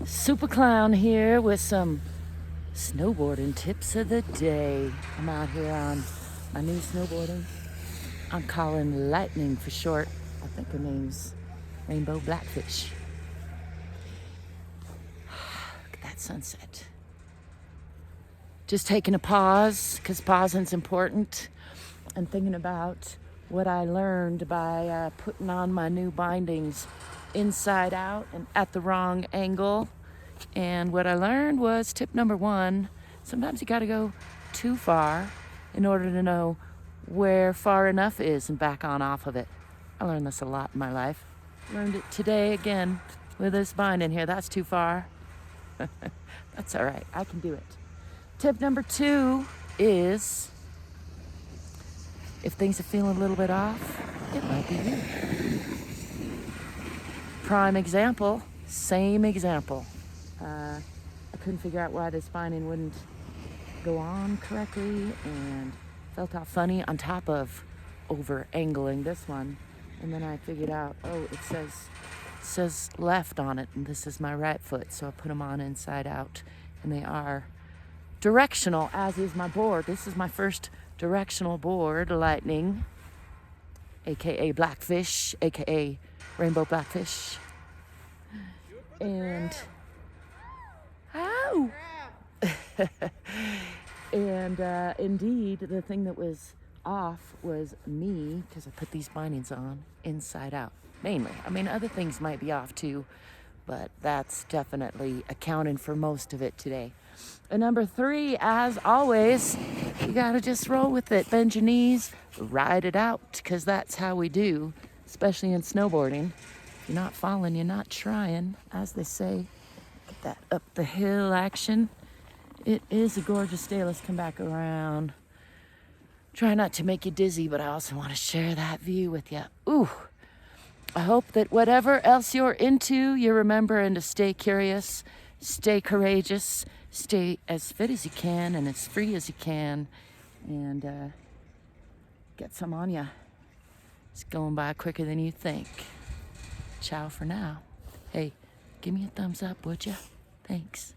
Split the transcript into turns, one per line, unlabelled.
SUPERCLOWN here with some snowboarding tips of the day. I'm out here on my new snowboarding. I'm calling Lightning for short. I think her name's Rainbow Blackfish. Look at that sunset. Just taking a pause, because pausing's important, and thinking about what I learned by putting on my new bindings inside out and at the wrong angle. And what I learned was tip number one: sometimes you got to go too far in order to know where far enough is and back on off of it. I learned this a lot in my life. Learned it today again with this binding here. That's too far. That's all right. I can do it. Tip number two is, if things are feeling a little bit off, it might be you. Prime example, same example. I couldn't figure out why this binding wouldn't go on correctly and felt all funny on top of over angling this one. And then I figured out, oh, it says left on it, and this is my right foot. So I put them on inside out, and they are directional, as is my board. This is my first directional board, Lightning, aka Blackfish, aka Rainbow Blackfish. And ow! And indeed, the thing that was off was me, because I put these bindings on inside out, mainly. I mean, other things might be off too, but that's definitely accounting for most of it today. And number three, as always, you gotta just roll with it. Bend your knees, ride it out, because that's how we do, especially in snowboarding. If you're not falling, you're not trying, as they say. Get that up the hill action. It is a gorgeous day. Let's come back around. Try not to make you dizzy, but I also want to share that view with you. Ooh. I hope that whatever else you're into, you're remembering to stay curious, stay courageous, stay as fit as you can and as free as you can, and get some on ya. It's going by quicker than you think. Ciao for now. Hey, give me a thumbs up, would ya? Thanks.